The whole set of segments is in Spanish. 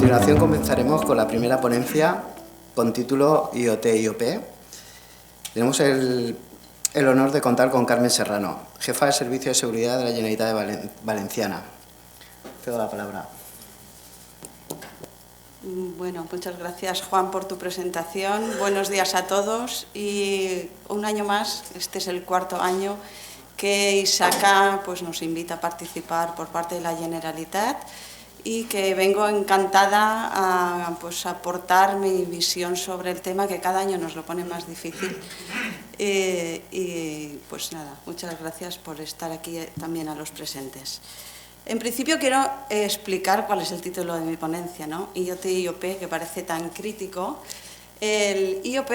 continuación comenzaremos con la primera ponencia con título IoT-IOP. Tenemos el honor de contar con Carmen Serrano, jefa de Servicio de Seguridad de la Generalitat Valenciana. Cedo la palabra. Bueno, muchas gracias, Juan, por tu presentación. Buenos días a todos y un año más, este es el cuarto año que ISACA pues, nos invita a participar por parte de la Generalitat y que vengo encantada a aportar mi visión sobre el tema, que cada año nos lo pone más difícil. Y pues nada, muchas gracias por estar aquí también a los presentes. En principio quiero explicar cuál es el título de mi ponencia, ¿no? IoT-IOP, que parece tan crítico. El IoP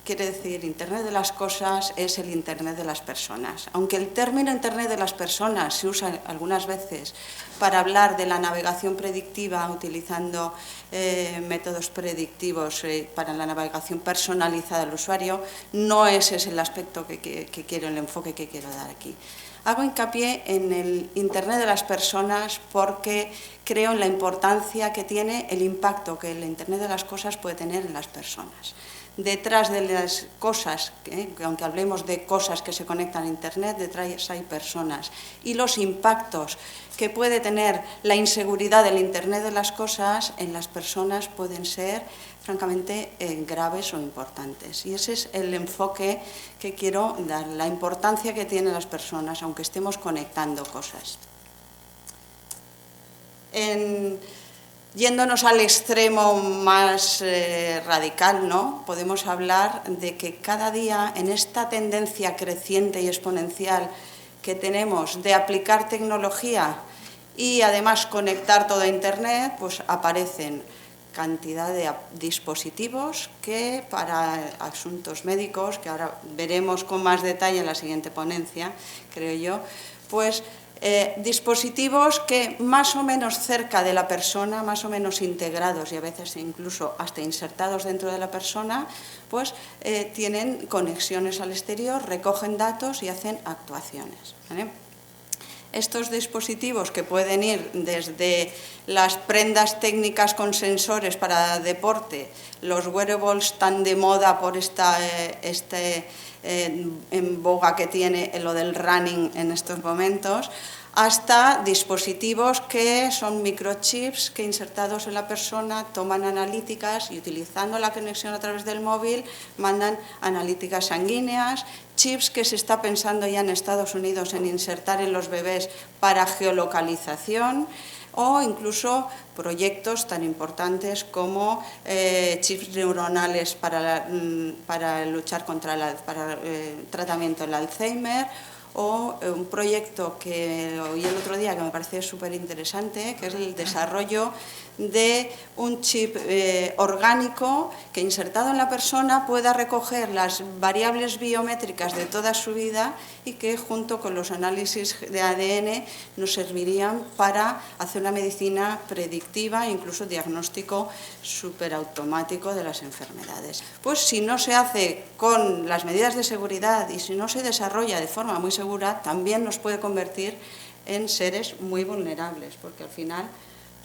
quiere decir Internet de las Cosas, es el Internet de las personas. Aunque el término Internet de las personas se usa algunas veces para hablar de la navegación predictiva utilizando métodos predictivos para la navegación personalizada del usuario, no ese es el aspecto el enfoque que quiero dar aquí. Hago hincapié en el Internet de las personas porque creo en la importancia que tiene el impacto que el Internet de las cosas puede tener en las personas. Detrás de las cosas, aunque hablemos de cosas que se conectan a Internet, detrás hay personas. Y los impactos que puede tener la inseguridad del Internet de las cosas en las personas pueden ser francamente graves o importantes. Y ese es el enfoque que quiero dar, la importancia que tienen las personas, aunque estemos conectando cosas. Yéndonos al extremo más radical, ¿no? Podemos hablar de que cada día en esta tendencia creciente y exponencial que tenemos de aplicar tecnología y además conectar todo a Internet, pues aparecen cantidad de dispositivos que para asuntos médicos, que ahora veremos con más detalle en la siguiente ponencia, creo yo, pues dispositivos que más o menos cerca de la persona, más o menos integrados y a veces incluso hasta insertados dentro de la persona, pues tienen conexiones al exterior, recogen datos y hacen actuaciones, ¿vale? Estos dispositivos que pueden ir desde las prendas técnicas con sensores para deporte, los wearables tan de moda por en boga que tiene lo del running en estos momentos, hasta dispositivos que son microchips que insertados en la persona toman analíticas y utilizando la conexión a través del móvil mandan analíticas sanguíneas, chips que se está pensando ya en Estados Unidos en insertar en los bebés para geolocalización o incluso proyectos tan importantes como chips neuronales para luchar contra el tratamiento del Alzheimer, o un proyecto que oí el otro día que me parece súper interesante, que es el desarrollo de un chip orgánico que insertado en la persona pueda recoger las variables biométricas de toda su vida y que junto con los análisis de ADN nos servirían para hacer una medicina predictiva e incluso diagnóstico superautomático de las enfermedades. Pues si no se hace con las medidas de seguridad y si no se desarrolla de forma muy segura, también nos puede convertir en seres muy vulnerables, porque al final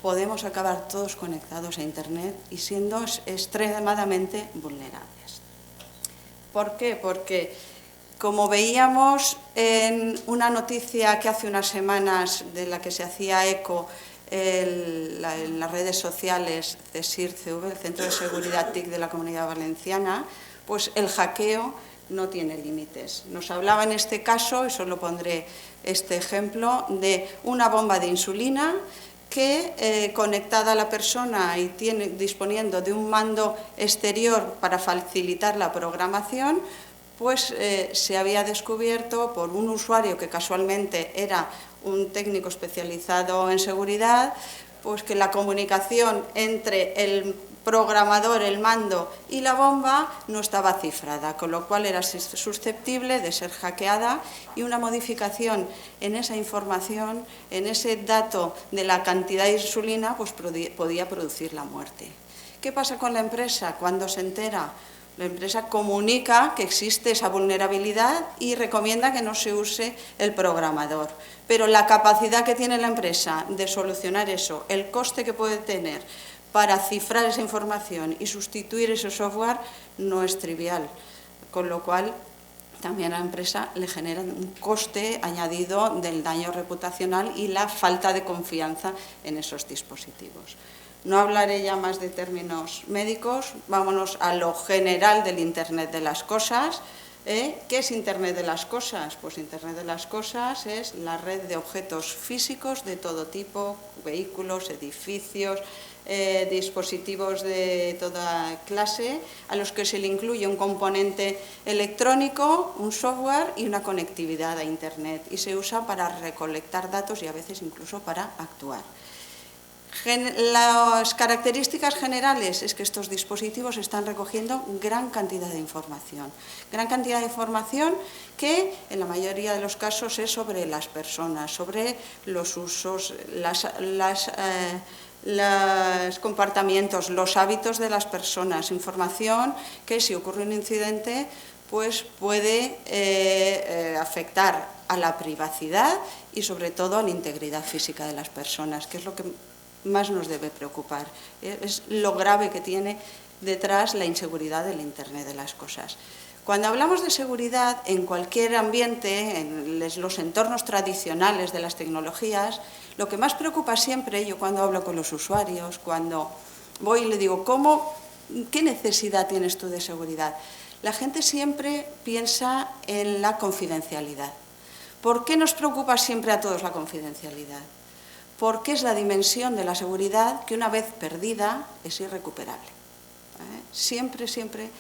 podemos acabar todos conectados a Internet y siendo extremadamente vulnerables. ¿Por qué? Porque, como veíamos en una noticia que hace unas semanas de la que se hacía eco en las redes sociales de CSIRCV, el Centro de Seguridad TIC de la Comunidad Valenciana, pues el hackeo no tiene límites. Nos hablaba en este caso, y solo pondré este ejemplo, de una bomba de insulina que conectada a la persona y disponiendo de un mando exterior para facilitar la programación, pues se había descubierto por un usuario que casualmente era un técnico especializado en seguridad, pues que la comunicación entre el programador, el mando y la bomba no estaba cifrada, con lo cual era susceptible de ser hackeada y una modificación en esa información, en ese dato de la cantidad de insulina, pues podía producir la muerte. ¿Qué pasa con la empresa cuando se entera? La empresa comunica que existe esa vulnerabilidad y recomienda que no se use el programador. Pero la capacidad que tiene la empresa de solucionar eso, el coste que puede tener para cifrar esa información y sustituir ese software no es trivial, con lo cual también a la empresa le genera un coste añadido del daño reputacional y la falta de confianza en esos dispositivos. No hablaré ya más de términos médicos, vámonos a lo general del Internet de las cosas. ¿Qué es Internet de las cosas? Pues Internet de las cosas es la red de objetos físicos de todo tipo, vehículos, edificios, dispositivos de toda clase, a los que se le incluye un componente electrónico, un software y una conectividad a Internet, y se usa para recolectar datos y a veces incluso para actuar. Las características generales es que estos dispositivos están recogiendo gran cantidad de información que en la mayoría de los casos es sobre las personas, sobre los usos, los comportamientos, los hábitos de las personas, información que si ocurre un incidente pues puede afectar a la privacidad y sobre todo a la integridad física de las personas, que es lo que más nos debe preocupar. Es lo grave que tiene detrás la inseguridad del Internet de las cosas. Cuando hablamos de seguridad en cualquier ambiente, en los entornos tradicionales de las tecnologías, lo que más preocupa siempre, yo cuando hablo con los usuarios, cuando voy y le digo, ¿qué necesidad tienes tú de seguridad? La gente siempre piensa en la confidencialidad. ¿Por qué nos preocupa siempre a todos la confidencialidad? Porque es la dimensión de la seguridad que una vez perdida es irrecuperable. Siempre, siempre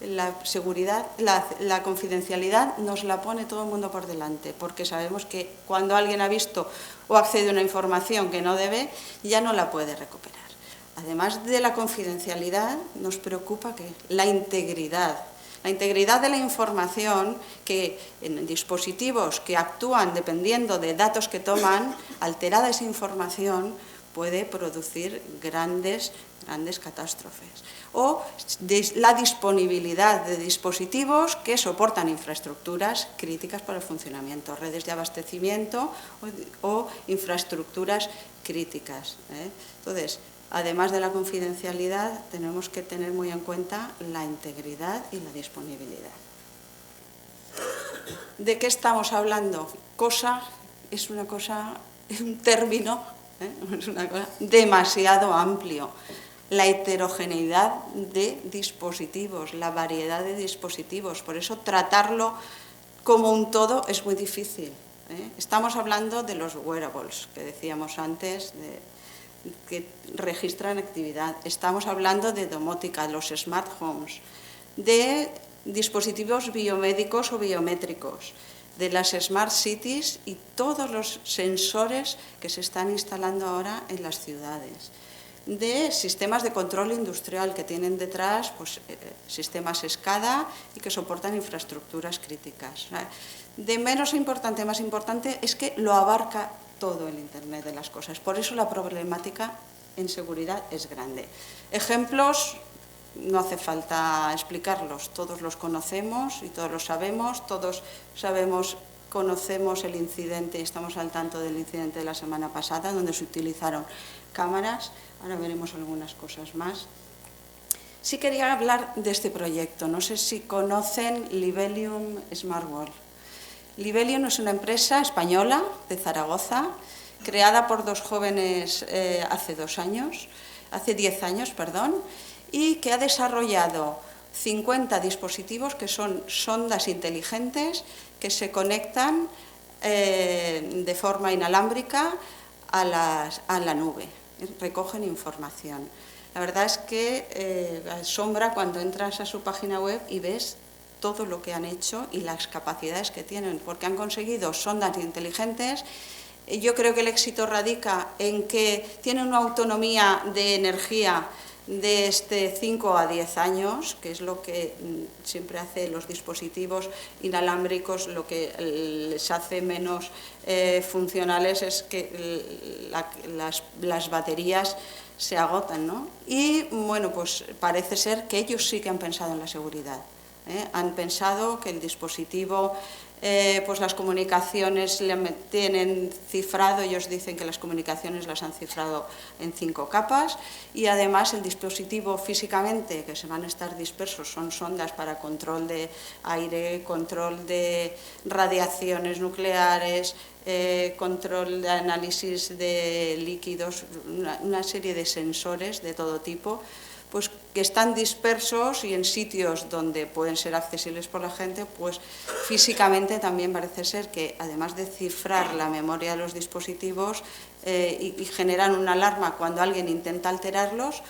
la seguridad, la confidencialidad nos la pone todo el mundo por delante, porque sabemos que cuando alguien ha visto o accede a una información que no debe, ya no la puede recuperar. Además de la confidencialidad, nos preocupa que la integridad de la información, que en dispositivos que actúan dependiendo de datos que toman, alterada esa información puede producir grandes catástrofes. O la disponibilidad de dispositivos que soportan infraestructuras críticas para el funcionamiento, redes de abastecimiento o infraestructuras críticas. Entonces, además de la confidencialidad, tenemos que tener muy en cuenta la integridad y la disponibilidad. ¿De qué estamos hablando? Es un término, es una cosa demasiado amplio. La heterogeneidad de dispositivos, la variedad de dispositivos. Por eso tratarlo como un todo es muy difícil. Estamos hablando de los wearables, que decíamos antes, que registran actividad. Estamos hablando de domótica, los smart homes, de dispositivos biomédicos o biométricos, de las smart cities y todos los sensores que se están instalando ahora en las ciudades, de sistemas de control industrial que tienen detrás pues, sistemas SCADA y que soportan infraestructuras críticas. De menos importante a más importante es que lo abarca todo el Internet de las cosas. Por eso la problemática en seguridad es grande. Ejemplos, no hace falta explicarlos, todos los conocemos y todos los sabemos, conocemos el incidente, estamos al tanto del incidente de la semana pasada, donde se utilizaron cámaras. Ahora veremos algunas cosas más. Sí quería hablar de este proyecto. No sé si conocen Libelium Smart World. Libelium es una empresa española de Zaragoza, creada por dos jóvenes hace 10 años, y que ha desarrollado 50 dispositivos que son sondas inteligentes que se conectan de forma inalámbrica a la nube, recogen información. La verdad es que asombra cuando entras a su página web y ves todo lo que han hecho y las capacidades que tienen, porque han conseguido sondas inteligentes. Yo creo que el éxito radica en que tienen una autonomía de energía de 5 a 10 años, que es lo que siempre hace los dispositivos inalámbricos, lo que les hace menos funcionales es que las baterías se agotan, ¿no? Y bueno, pues parece ser que ellos sí que han pensado en la seguridad. Han pensado que el dispositivo, pues las comunicaciones le tienen cifrado, ellos dicen que las comunicaciones las han cifrado en 5 capas, y además el dispositivo físicamente, que se van a estar dispersos, son sondas para control de aire, control de radiaciones nucleares, control de análisis de líquidos, una serie de sensores de todo tipo, pues que están dispersos y en sitios donde pueden ser accesibles por la gente, pues físicamente también parece ser que, además de cifrar la memoria de los dispositivos y generar una alarma cuando alguien intenta alterarlos,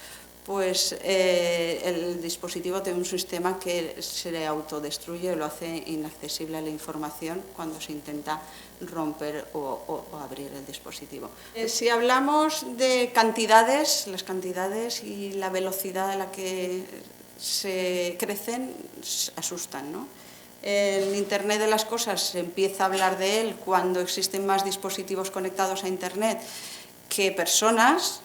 pues el dispositivo tiene un sistema que se autodestruye y lo hace inaccesible a la información cuando se intenta romper o abrir el dispositivo. Si hablamos de cantidades, las cantidades y la velocidad a la que se crecen asustan, ¿no? El Internet de las cosas se empieza a hablar de él cuando existen más dispositivos conectados a Internet que personas.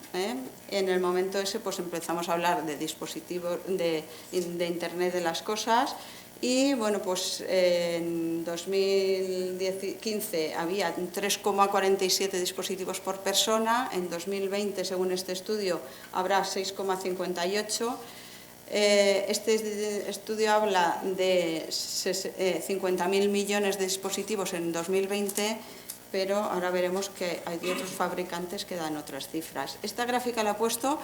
En el momento ese pues empezamos a hablar de dispositivos de Internet de las cosas, y bueno, pues en 2015 había 3,47 dispositivos por persona, en 2020, según este estudio, habrá 6,58. Este estudio habla de 50.000 millones de dispositivos en 2020, pero ahora veremos que hay otros fabricantes que dan otras cifras. Esta gráfica la he puesto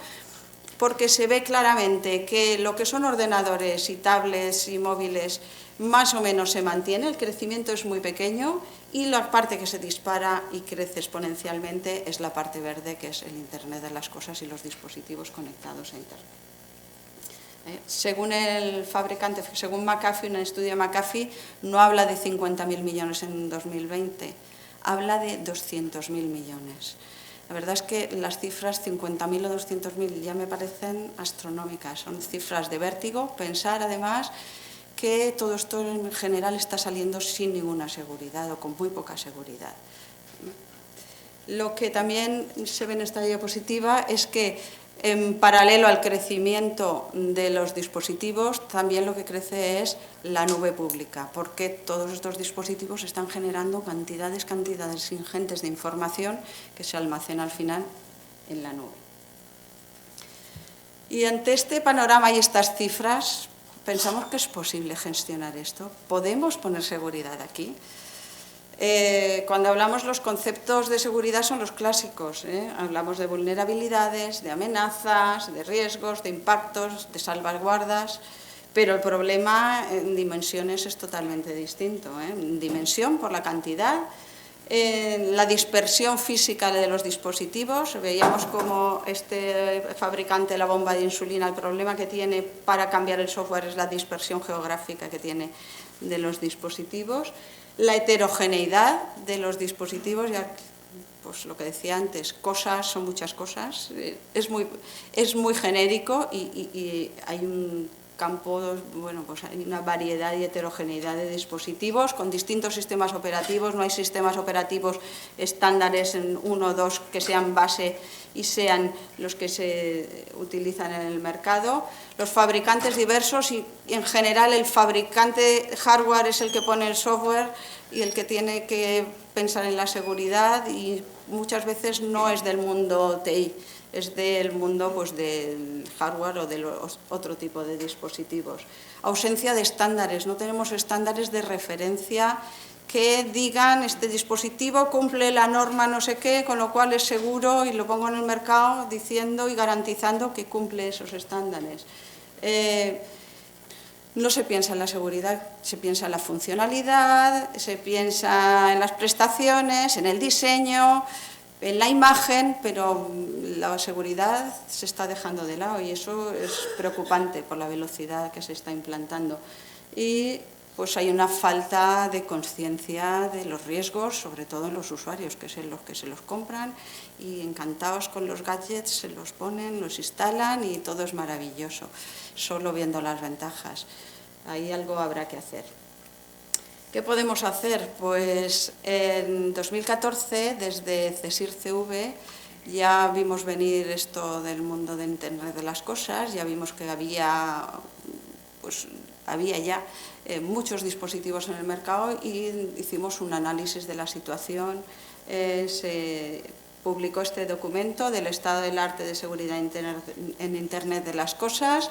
porque se ve claramente que lo que son ordenadores y tablets y móviles más o menos se mantiene, el crecimiento es muy pequeño, y la parte que se dispara y crece exponencialmente es la parte verde, que es el Internet de las cosas y los dispositivos conectados a Internet. Según el fabricante, según McAfee, un estudio de McAfee no habla de 50.000 millones en 2020, habla de 200.000 millones. La verdad es que las cifras 50.000 o 200.000 ya me parecen astronómicas, son cifras de vértigo. Pensar además que todo esto en general está saliendo sin ninguna seguridad o con muy poca seguridad. Lo que también se ve en esta diapositiva es que en paralelo al crecimiento de los dispositivos, también lo que crece es la nube pública, porque todos estos dispositivos están generando cantidades ingentes de información que se almacena al final en la nube. Y ante este panorama y estas cifras, pensamos que es posible gestionar esto. ¿Podemos poner seguridad aquí? Cuando hablamos, los conceptos de seguridad son los clásicos, hablamos de vulnerabilidades, de amenazas, de riesgos, de impactos, de salvaguardas, pero el problema en dimensiones es totalmente distinto. En dimensión por la cantidad, la dispersión física de los dispositivos. Veíamos como este fabricante de la bomba de insulina, el problema que tiene para cambiar el software es la dispersión geográfica que tiene de los dispositivos. La heterogeneidad de los dispositivos, ya pues lo que decía antes, cosas, son muchas cosas, es muy genérico y hay un campo, bueno, pues hay una variedad y heterogeneidad de dispositivos con distintos sistemas operativos. No hay sistemas operativos estándares en 1 o 2 que sean base y sean los que se utilizan en el mercado. Los fabricantes diversos y en general el fabricante hardware es el que pone el software y el que tiene que pensar en la seguridad, y muchas veces no es del mundo TI, es del mundo pues, del hardware o de otro tipo de dispositivos. Ausencia de estándares, no tenemos estándares de referencia que digan este dispositivo cumple la norma no sé qué, con lo cual es seguro y lo pongo en el mercado diciendo y garantizando que cumple esos estándares. No se piensa en la seguridad, se piensa en la funcionalidad, se piensa en las prestaciones, en el diseño, en la imagen, pero la seguridad se está dejando de lado y eso es preocupante por la velocidad que se está implantando. Y pues hay una falta de conciencia de los riesgos, sobre todo en los usuarios, que son los que se los compran y encantados con los gadgets, se los ponen, los instalan y todo es maravilloso, solo viendo las ventajas. Ahí algo habrá que hacer. ¿Qué podemos hacer? Pues en 2014, desde CSIRCV, ya vimos venir esto del mundo de Internet de las cosas, ya vimos que había pues, había ya muchos dispositivos en el mercado y hicimos un análisis de la situación. Se publicó este documento del estado del arte de seguridad en Internet de las cosas,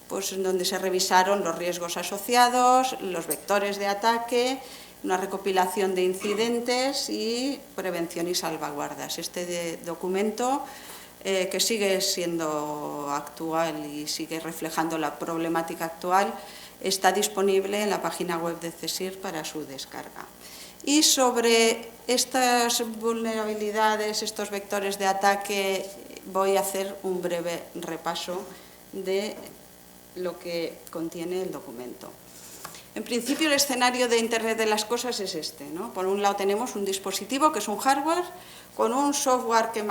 pues donde se revisaron los riesgos asociados, los vectores de ataque, una recopilación de incidentes y prevención y salvaguardas. Este documento, que sigue siendo actual y sigue reflejando la problemática actual, está disponible en la página web de CSIRT para su descarga. Y sobre estas vulnerabilidades, estos vectores de ataque, voy a hacer un breve repaso de lo que contiene el documento. En principio, el escenario de Internet de las cosas es este, ¿no? Por un lado tenemos un dispositivo, que es un hardware, con un software que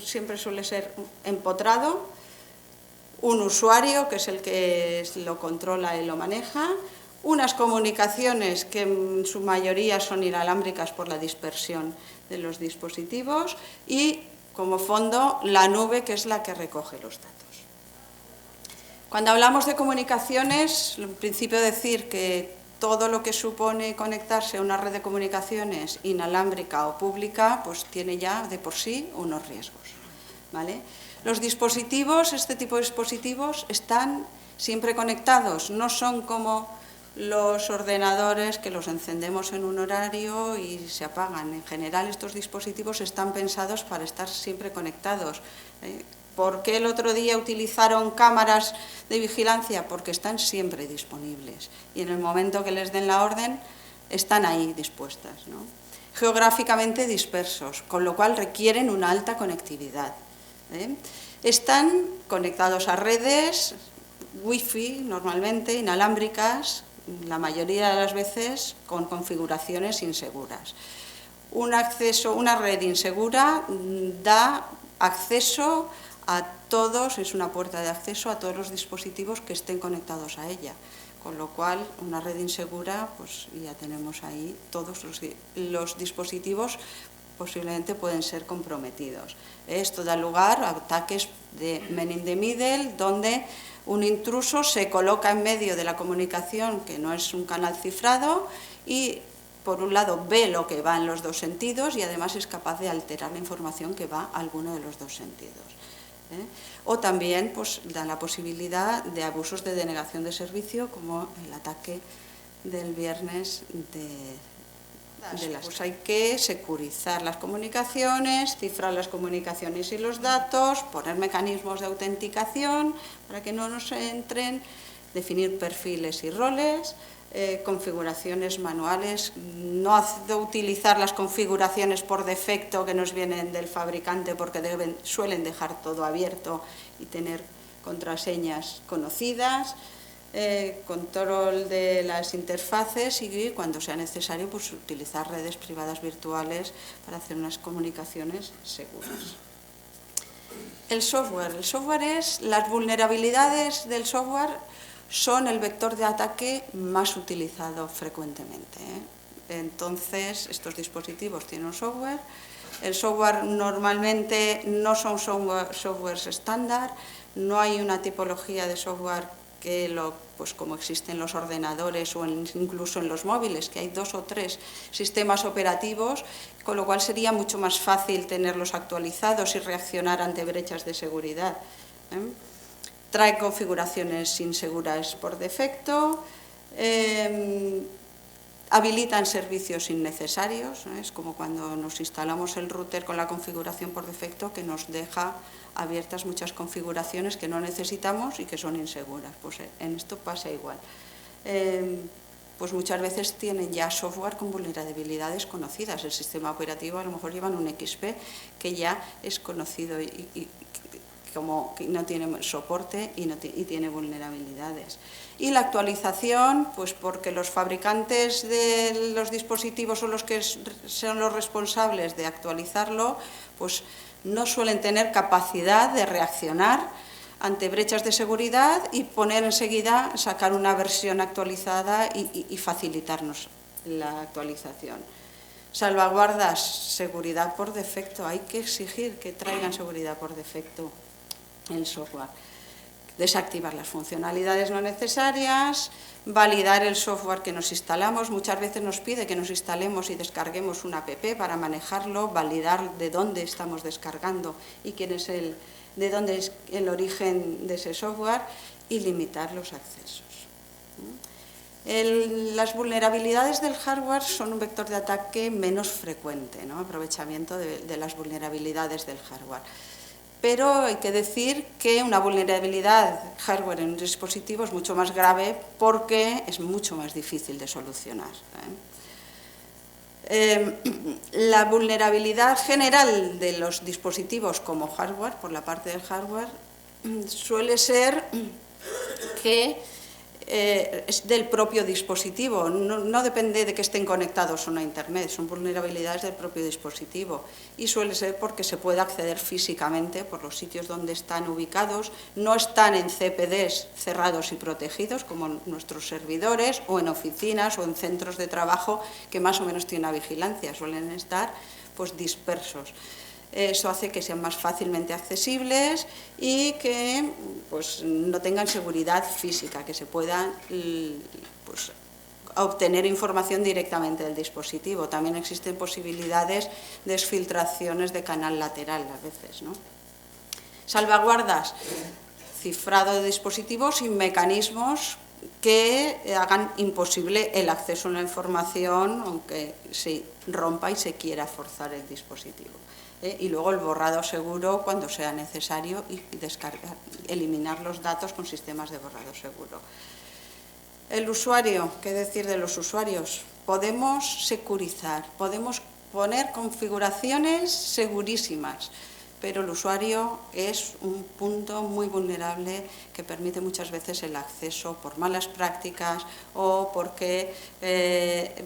siempre suele ser empotrado, un usuario, que es el que lo controla y lo maneja, unas comunicaciones que en su mayoría son inalámbricas por la dispersión de los dispositivos y, como fondo, la nube, que es la que recoge los datos. Cuando hablamos de comunicaciones, en principio decir que todo lo que supone conectarse a una red de comunicaciones inalámbrica o pública, pues tiene ya de por sí unos riesgos, ¿vale? Los dispositivos, este tipo de dispositivos, están siempre conectados, no son como los ordenadores que los encendemos en un horario y se apagan. En general, estos dispositivos están pensados para estar siempre conectados. ¿Por qué el otro día utilizaron cámaras de vigilancia? Porque están siempre disponibles y en el momento que les den la orden están ahí dispuestas, ¿no? Geográficamente dispersos, con lo cual requieren una alta conectividad. Están conectados a redes Wi-Fi, normalmente inalámbricas, la mayoría de las veces con configuraciones inseguras. Una red insegura da acceso a todos, es una puerta de acceso a todos los dispositivos que estén conectados a ella, con lo cual una red insegura, pues ya tenemos ahí todos los dispositivos posiblemente pueden ser comprometidos. Esto da lugar a ataques de man in the middle, donde un intruso se coloca en medio de la comunicación, que no es un canal cifrado, y por un lado ve lo que va en los dos sentidos y además es capaz de alterar la información que va a alguno de los dos sentidos. O también pues, da la posibilidad de abusos de denegación de servicio, como el ataque del viernes pues hay que securizar las comunicaciones, cifrar las comunicaciones y los datos, poner mecanismos de autenticación para que no nos entren, definir perfiles y roles, configuraciones manuales, no utilizar las configuraciones por defecto que nos vienen del fabricante porque suelen dejar todo abierto y tener contraseñas conocidas, control de las interfaces y cuando sea necesario pues utilizar redes privadas virtuales para hacer unas comunicaciones seguras. El software es, las vulnerabilidades del software son el vector de ataque más utilizado frecuentemente. Entonces, estos dispositivos tienen un software. El software normalmente no son softwares estándar, no hay una tipología de software que pues como existen los ordenadores o incluso en los móviles, que hay 2 o 3 sistemas operativos, con lo cual sería mucho más fácil tenerlos actualizados y reaccionar ante brechas de seguridad. Trae configuraciones inseguras por defecto, habilitan servicios innecesarios, es como cuando nos instalamos el router con la configuración por defecto que nos deja abiertas muchas configuraciones que no necesitamos y que son inseguras. Pues en esto pasa igual. Pues muchas veces tienen ya software con vulnerabilidades conocidas. El sistema operativo a lo mejor llevan un XP que ya es conocido y como que no tiene soporte y tiene vulnerabilidades. Y la actualización, pues porque los fabricantes de los dispositivos son los que son los responsables de actualizarlo, pues no suelen tener capacidad de reaccionar ante brechas de seguridad y poner enseguida, sacar una versión actualizada y facilitarnos la actualización. Salvaguardas, seguridad por defecto. Hay que exigir que traigan seguridad por defecto el software. Desactivar las funcionalidades no necesarias, validar el software que nos instalamos. Muchas veces nos pide que nos instalemos y descarguemos una app para manejarlo, validar de dónde estamos descargando y de dónde es el origen de ese software, y limitar los accesos. Las vulnerabilidades del hardware son un vector de ataque menos frecuente, ¿no? Aprovechamiento de las vulnerabilidades del hardware. Pero hay que decir que una vulnerabilidad hardware en un dispositivo es mucho más grave porque es mucho más difícil de solucionar. La vulnerabilidad general de los dispositivos como hardware, por la parte del hardware, suele ser que es del propio dispositivo, no depende de que estén conectados o no a Internet, son vulnerabilidades del propio dispositivo, y suele ser porque se puede acceder físicamente por los sitios donde están ubicados, no están en CPDs cerrados y protegidos como nuestros servidores, o en oficinas o en centros de trabajo que más o menos tienen una vigilancia, suelen estar pues dispersos. Eso hace que sean más fácilmente accesibles y que pues, no tengan seguridad física, que se pueda pues, obtener información directamente del dispositivo. También existen posibilidades de exfiltraciones de canal lateral a veces, ¿no? Salvaguardas, cifrado de dispositivos y mecanismos que hagan imposible el acceso a la información, aunque se rompa y se quiera forzar el dispositivo. Y luego el borrado seguro cuando sea necesario y eliminar los datos con sistemas de borrado seguro. El usuario, ¿qué decir de los usuarios? Podemos securizar, podemos poner configuraciones segurísimas, pero el usuario es un punto muy vulnerable que permite muchas veces el acceso por malas prácticas o porque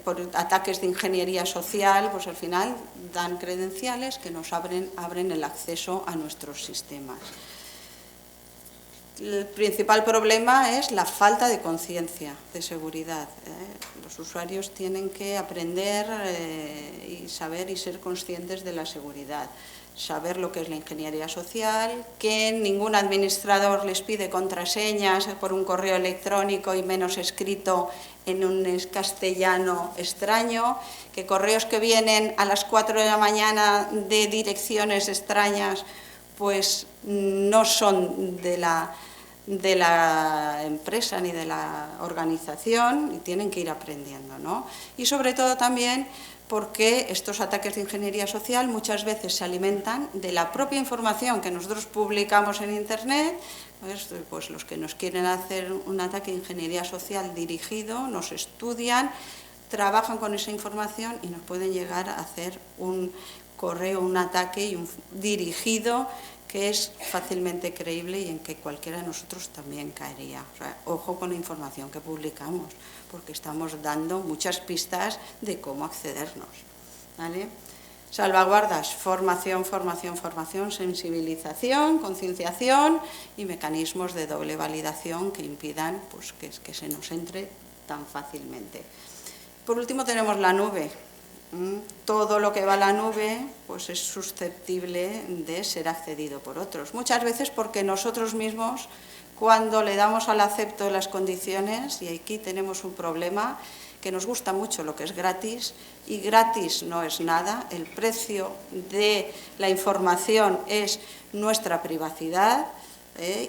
por ataques de ingeniería social, pues al final dan credenciales que nos abren el acceso a nuestros sistemas. El principal problema es la falta de conciencia de seguridad. Los usuarios tienen que aprender y saber y ser conscientes de la seguridad. Saber lo que es la ingeniería social, que ningún administrador les pide contraseñas por un correo electrónico y menos escrito en un castellano extraño, que correos que vienen a las 4 de la mañana de direcciones extrañas pues no son de la empresa ni de la organización y tienen que ir aprendiendo, ¿no? Y sobre todo también porque estos ataques de ingeniería social muchas veces se alimentan de la propia información que nosotros publicamos en Internet. Pues los que nos quieren hacer un ataque de ingeniería social dirigido nos estudian, trabajan con esa información y nos pueden llegar a hacer un correo, un ataque dirigido que es fácilmente creíble y en que cualquiera de nosotros también caería. O sea, ojo con la información que publicamos, porque estamos dando muchas pistas de cómo accedernos, ¿vale? Salvaguardas, formación, sensibilización, concienciación y mecanismos de doble validación que impidan pues, que se nos entre tan fácilmente. Por último tenemos la nube. Todo lo que va a la nube pues es susceptible de ser accedido por otros. Muchas veces porque nosotros mismos, cuando le damos al acepto de las condiciones, y aquí tenemos un problema, que nos gusta mucho lo que es gratis, y gratis no es nada, el precio de la información es nuestra privacidad,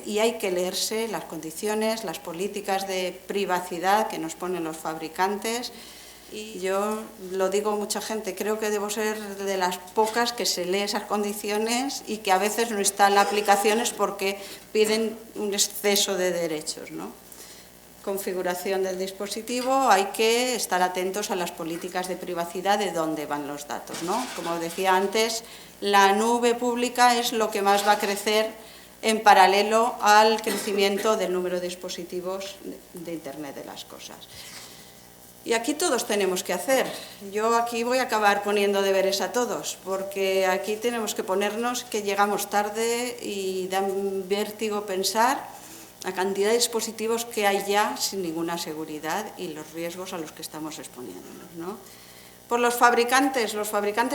y hay que leerse las condiciones, las políticas de privacidad que nos ponen los fabricantes. Y yo lo digo a mucha gente, creo que debo ser de las pocas que se lee esas condiciones y que a veces no instala aplicaciones porque piden un exceso de derechos, ¿no? Configuración del dispositivo, hay que estar atentos a las políticas de privacidad de dónde van los datos, ¿no? Como decía antes, la nube pública es lo que más va a crecer en paralelo al crecimiento del número de dispositivos de Internet de las cosas. Y aquí todos tenemos que hacer. Yo aquí voy a acabar poniendo deberes a todos, porque aquí tenemos que ponernos que llegamos tarde y da vértigo pensar la cantidad de dispositivos que hay ya sin ninguna seguridad y los riesgos a los que estamos exponiéndonos, ¿no? Por los fabricantes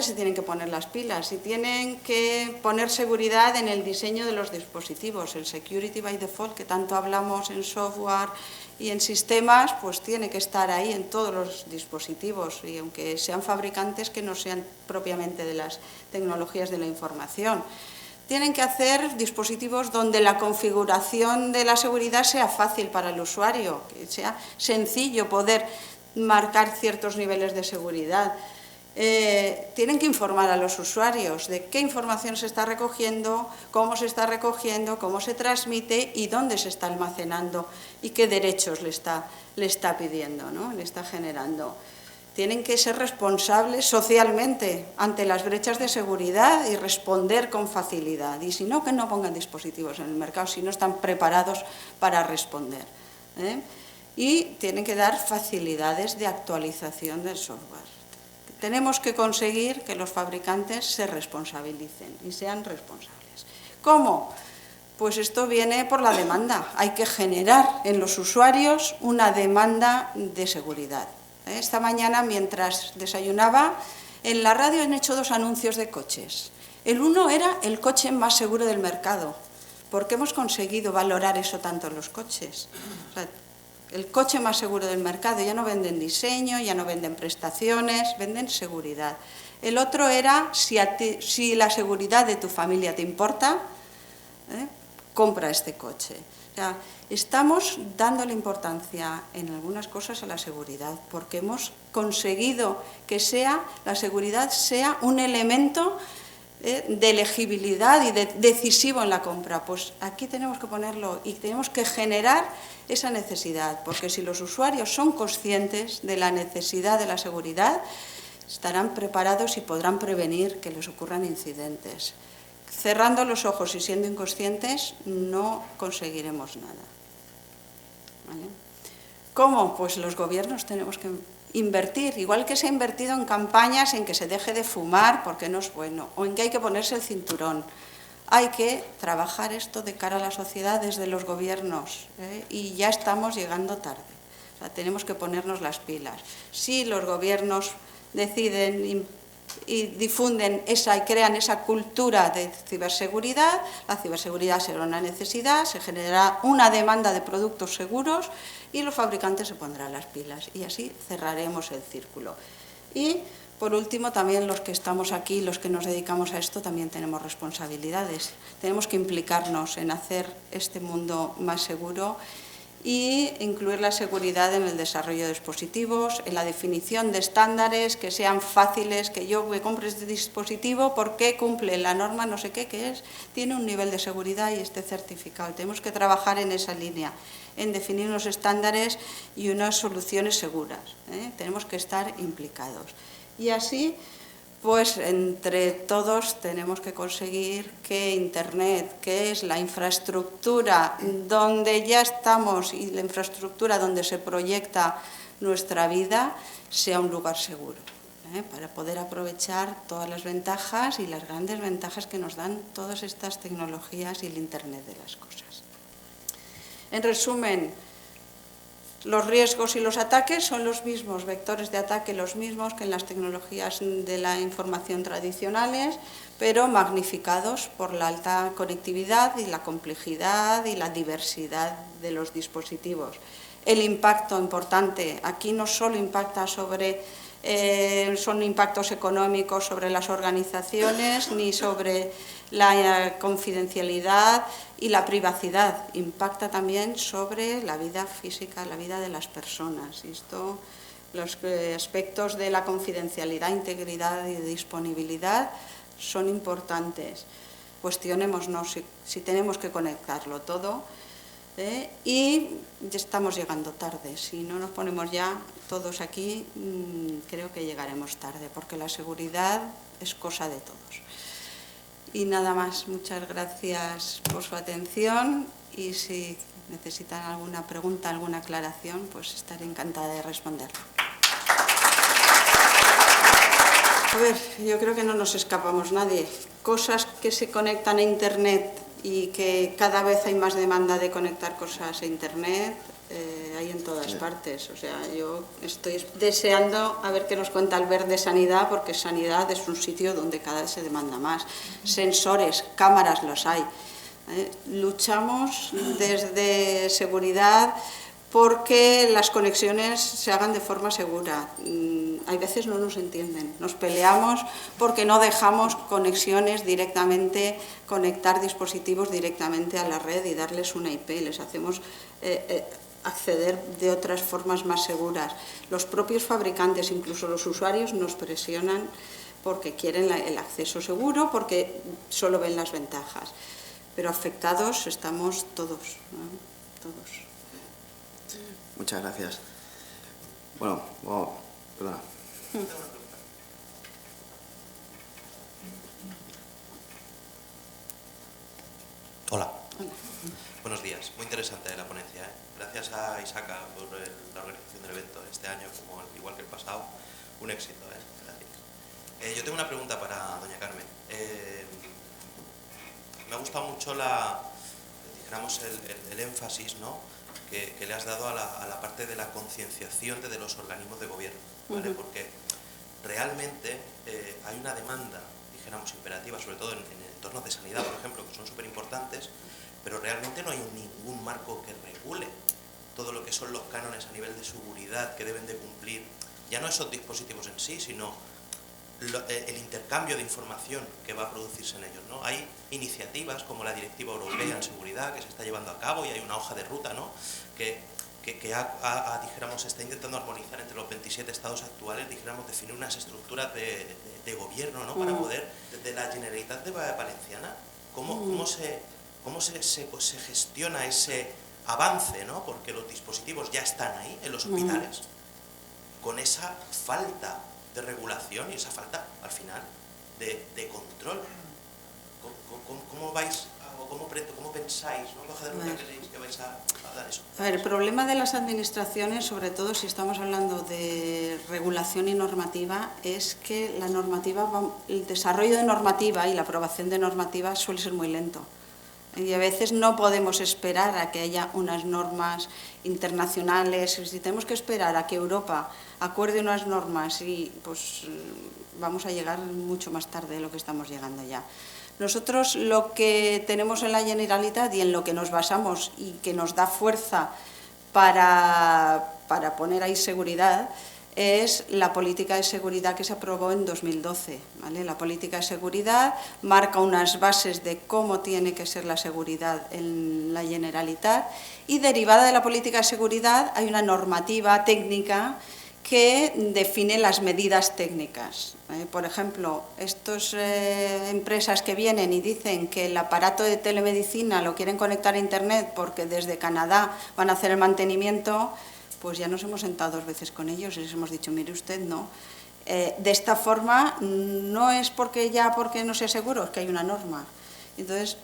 se tienen que poner las pilas y tienen que poner seguridad en el diseño de los dispositivos. El security by default, que tanto hablamos en software y en sistemas, pues tiene que estar ahí en todos los dispositivos, y aunque sean fabricantes que no sean propiamente de las tecnologías de la información. Tienen que hacer dispositivos donde la configuración de la seguridad sea fácil para el usuario, que sea sencillo poder marcar ciertos niveles de seguridad. Tienen que informar a los usuarios de qué información se está recogiendo, cómo se transmite y dónde se está almacenando y qué derechos le está pidiendo, ¿no? Le está generando. Tienen que ser responsables socialmente ante las brechas de seguridad y responder con facilidad. Y si no, que no pongan dispositivos en el mercado si no están preparados para responder, Y tienen que dar facilidades de actualización del software. Tenemos que conseguir que los fabricantes se responsabilicen y sean responsables. ¿Cómo? Pues esto viene por la demanda. Hay que generar en los usuarios una demanda de seguridad. Esta mañana, mientras desayunaba, en la radio han hecho 2 anuncios de coches. El uno era el coche más seguro del mercado. ¿Por qué hemos conseguido valorar eso tanto en los coches? O sea, el coche más seguro del mercado. Ya no venden diseño, ya no venden prestaciones, venden seguridad. El otro era, si la seguridad de tu familia te importa, compra este coche. O sea, estamos dándole importancia en algunas cosas a la seguridad, porque hemos conseguido que la seguridad sea un elemento de elegibilidad y decisivo en la compra. Pues aquí tenemos que ponerlo y tenemos que generar esa necesidad, porque si los usuarios son conscientes de la necesidad de la seguridad, estarán preparados y podrán prevenir que les ocurran incidentes. Cerrando los ojos y siendo inconscientes no conseguiremos nada. ¿Vale? ¿Cómo? Pues los gobiernos tenemos que invertir, igual que se ha invertido en campañas en que se deje de fumar porque no es bueno, o en que hay que ponerse el cinturón. Hay que trabajar esto de cara a la sociedad desde los gobiernos, y ya estamos llegando tarde. O sea, tenemos que ponernos las pilas. Si los gobiernos deciden y difunden y crean esa cultura de ciberseguridad, la ciberseguridad será una necesidad, se generará una demanda de productos seguros y los fabricantes se pondrán las pilas y así cerraremos el círculo. Y por último, también los que estamos aquí, los que nos dedicamos a esto, también tenemos responsabilidades. Tenemos que implicarnos en hacer este mundo más seguro y incluir la seguridad en el desarrollo de dispositivos, en la definición de estándares que sean fáciles, que yo me compre este dispositivo porque cumple la norma no sé qué que es, tiene un nivel de seguridad y esté certificado. Tenemos que trabajar en esa línea, en definir unos estándares y unas soluciones seguras. Tenemos que estar implicados. Y así, pues entre todos tenemos que conseguir que Internet, que es la infraestructura donde ya estamos y la infraestructura donde se proyecta nuestra vida, sea un lugar seguro, para poder aprovechar todas las ventajas y las grandes ventajas que nos dan todas estas tecnologías y el Internet de las cosas. En resumen, los riesgos y los ataques son los mismos, vectores de ataque los mismos que en las tecnologías de la información tradicionales, pero magnificados por la alta conectividad y la complejidad y la diversidad de los dispositivos. El impacto importante, aquí no solo impacta son impactos económicos sobre las organizaciones ni sobre la confidencialidad y la privacidad, impacta también sobre la vida física, la vida de las personas. Los aspectos de la confidencialidad, integridad y disponibilidad son importantes. Cuestionémonos si tenemos que conectarlo todo. Y ya estamos llegando tarde. Si no nos ponemos ya todos aquí, creo que llegaremos tarde, porque la seguridad es cosa de todos. Y nada más, muchas gracias por su atención y si necesitan alguna pregunta, alguna aclaración, pues estaré encantada de responderla. A ver, yo creo que no nos escapamos nadie. Cosas que se conectan a Internet y que cada vez hay más demanda de conectar cosas a Internet, hay en todas partes. O sea, yo estoy deseando a ver qué nos cuenta Albert de sanidad, porque sanidad es un sitio donde cada vez se demanda más. Sensores, cámaras los hay. Luchamos desde seguridad porque las conexiones se hagan de forma segura. Hay veces no nos entienden, nos peleamos porque no dejamos conexiones directamente, conectar dispositivos directamente a la red y darles una IP, les hacemos acceder de otras formas más seguras. Los propios fabricantes, incluso los usuarios, nos presionan porque quieren el acceso seguro, porque solo ven las ventajas. Pero afectados estamos todos, ¿no? Todos. Muchas gracias. Bueno, perdona. Hola. Buenos días. Muy interesante la ponencia, ¿eh? Gracias a Isaka por la organización del evento este año, como igual que el pasado. Un éxito, ¿eh? Gracias. Yo tengo una pregunta para doña Carmen. Me ha gustado mucho digamos, el énfasis, ¿no?, que le has dado a la parte de la concienciación de los organismos de gobierno, ¿vale? Porque realmente hay una demanda, dijéramos, imperativa, sobre todo en entornos de sanidad, por ejemplo, que son súper importantes, pero realmente no hay ningún marco que regule todo lo que son los cánones a nivel de seguridad que deben de cumplir, ya no esos dispositivos en sí, sino el intercambio de información que va a producirse en ellos, ¿no? Hay iniciativas como la Directiva Europea en Seguridad que se está llevando a cabo y hay una hoja de ruta, ¿no?, que dijéramos, está intentando armonizar entre los 27 estados actuales, dijéramos, definir unas estructuras de gobierno, ¿no?, para poder, desde la Generalitat Valenciana, cómo se gestiona ese avance, ¿no?, porque los dispositivos ya están ahí en los hospitales, con esa falta de regulación y esa falta, al final, de control. ¿Cómo vais, o cómo pensáis, ¿no?, hoja de ruta que vais a dar eso? A ver, el problema de las administraciones, sobre todo si estamos hablando de regulación y normativa, es que la normativa, el desarrollo de normativa y la aprobación de normativa suele ser muy lento. Y a veces no podemos esperar a que haya unas normas internacionales. Si tenemos que esperar a que Europa acuerde unas normas, y pues vamos a llegar mucho más tarde de lo que estamos llegando ya. Nosotros lo que tenemos en la Generalitat y en lo que nos basamos y que nos da fuerza para poner ahí seguridad es la política de seguridad que se aprobó en 2012. ¿Vale? La política de seguridad marca unas bases de cómo tiene que ser la seguridad en la Generalitat y derivada de la política de seguridad hay una normativa técnica que define las medidas técnicas. Por ejemplo, estas empresas que vienen y dicen que el aparato de telemedicina lo quieren conectar a Internet porque desde Canadá van a hacer el mantenimiento, pues ya nos hemos sentado 2 veces con ellos y les hemos dicho, mire usted, no. De esta forma no es porque no sea seguro, es que hay una norma. Entonces,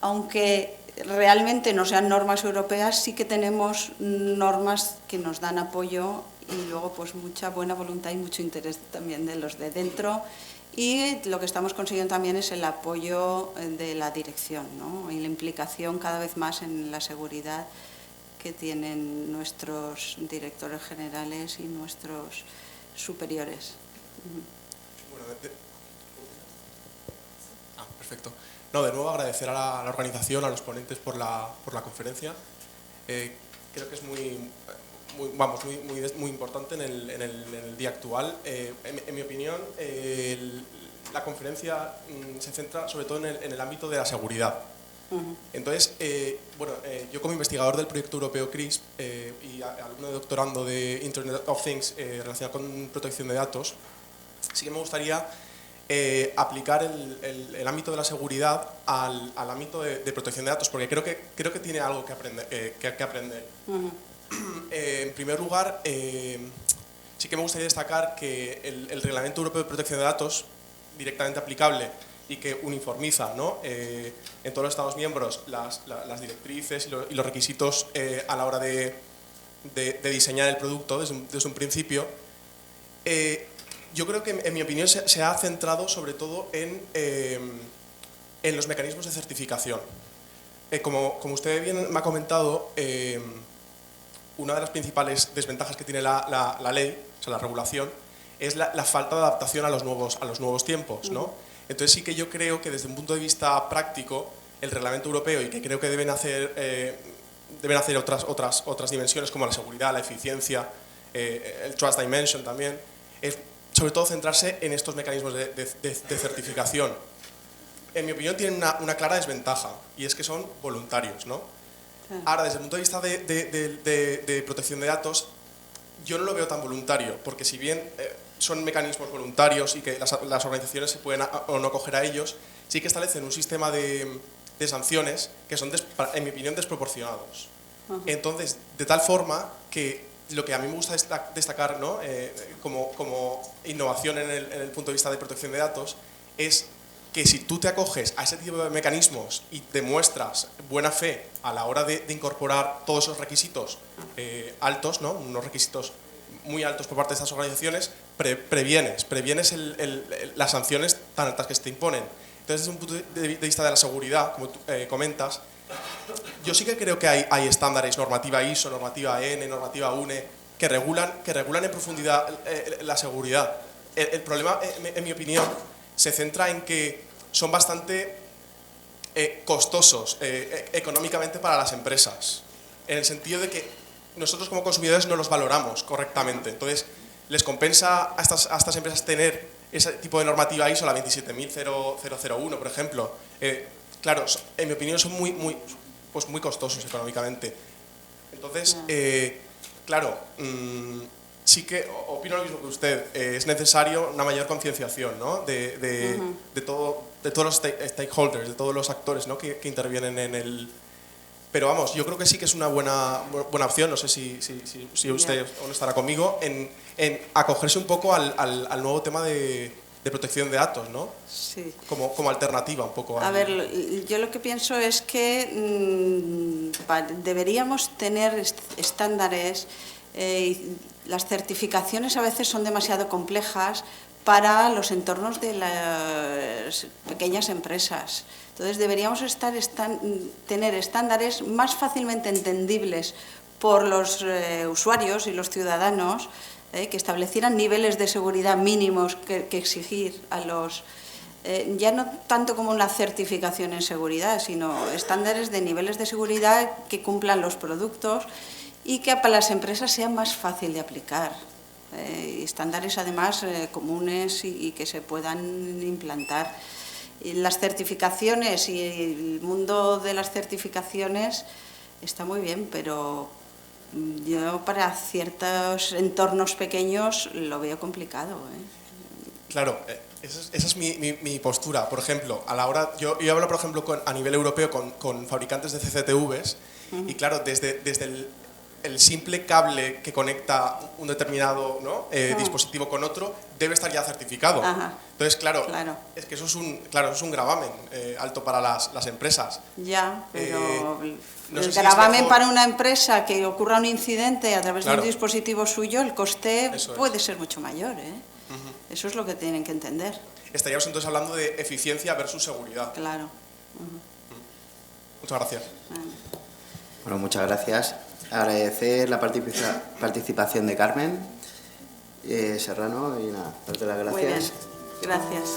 aunque realmente no sean normas europeas, sí que tenemos normas que nos dan apoyo y luego pues mucha buena voluntad y mucho interés también de los de dentro, y lo que estamos consiguiendo también es el apoyo de la dirección, ¿no?, y la implicación cada vez más en la seguridad que tienen nuestros directores generales y nuestros superiores. Bueno, perfecto. No, de nuevo agradecer a la organización, a los ponentes por la conferencia. Creo que es muy importante en el día actual. En mi opinión, la conferencia se centra sobre todo en el ámbito de la seguridad. Entonces, yo como investigador del proyecto europeo CRISP y alumno de doctorando de Internet of Things relacionado con protección de datos, sí que me gustaría aplicar el ámbito de la seguridad al ámbito de protección de datos, porque creo que tiene algo que aprender. En primer lugar, sí que me gustaría destacar que el Reglamento Europeo de Protección de Datos, directamente aplicable y que uniformiza, ¿no?, en todos los Estados miembros las directrices y los requisitos a la hora de diseñar el producto desde un principio, yo creo que, en mi opinión, se ha centrado sobre todo en los mecanismos de certificación. Como usted bien me ha comentado, una de las principales desventajas que tiene la ley, o sea, la regulación, es la falta de adaptación a los nuevos tiempos, ¿no? Entonces sí que yo creo que desde un punto de vista práctico, el reglamento europeo, y que creo que deben hacer otras dimensiones como la seguridad, la eficiencia, el Trust Dimension también, es sobre todo centrarse en estos mecanismos de certificación. En mi opinión tienen una clara desventaja, y es que son voluntarios, ¿no? Ahora, desde el punto de vista de protección de datos, yo no lo veo tan voluntario, porque si bien son mecanismos voluntarios y que las organizaciones se pueden o no acoger a ellos, sí que establecen un sistema de sanciones que son, en mi opinión, desproporcionados. Entonces, de tal forma que lo que a mí me gusta destacar, ¿no? Como innovación en el punto de vista de protección de datos, es que si tú te acoges a ese tipo de mecanismos y demuestras buena fe a la hora de incorporar todos esos requisitos altos, ¿no? Unos requisitos muy altos por parte de estas organizaciones, previenes las sanciones tan altas que se te imponen. Entonces, desde un punto de vista de la seguridad, como tú comentas, yo sí que creo que hay estándares, normativa ISO, normativa EN, normativa UNE, que regulan en profundidad la seguridad. El problema, en mi opinión, se centra en que son bastante costosos económicamente para las empresas, en el sentido de que nosotros como consumidores no los valoramos correctamente. Entonces, les compensa a estas empresas tener ese tipo de normativa ISO, la 27001, por ejemplo. Claro, en mi opinión son muy costosos económicamente. Entonces, claro, sí que opino lo mismo que usted. Es necesario una mayor concienciación, ¿no? de todos los stakeholders, de todos los actores, ¿no? que intervienen en el... Pero vamos, yo creo que sí que es una buena opción, no sé si usted o no estará conmigo, en acogerse un poco al nuevo tema de protección de datos, ¿no? Sí. Como alternativa un poco. A ver, yo lo que pienso es que deberíamos tener estándares. Las certificaciones a veces son demasiado complejas para los entornos de las pequeñas empresas. Entonces deberíamos tener estándares más fácilmente entendibles por los usuarios y los ciudadanos, que establecieran niveles de seguridad mínimos que exigir a los... ya no tanto como una certificación en seguridad, sino estándares de niveles de seguridad que cumplan los productos y que para las empresas sea más fácil de aplicar. Estándares además comunes y que se puedan implantar. Y las certificaciones y el mundo de las certificaciones está muy bien, pero yo para ciertos entornos pequeños lo veo complicado. Claro, esa es mi postura. Por ejemplo, a la hora, yo hablo, por ejemplo, a nivel europeo con fabricantes de CCTVs y claro, desde el simple cable que conecta un determinado, ¿no? Dispositivo con otro debe estar ya certificado. Entonces, claro, es que eso es un gravamen alto para las empresas. Ya, pero no el sé si gravamen para una empresa que ocurra un incidente a través de un dispositivo suyo, el coste puede ser mucho mayor. Eso es lo que tienen que entender. Estaríamos entonces hablando de eficiencia versus seguridad. Claro. Muchas gracias. Bueno, muchas gracias. Agradecer la participación de Carmen Serrano y nada, darte las gracias. Muy bien, gracias.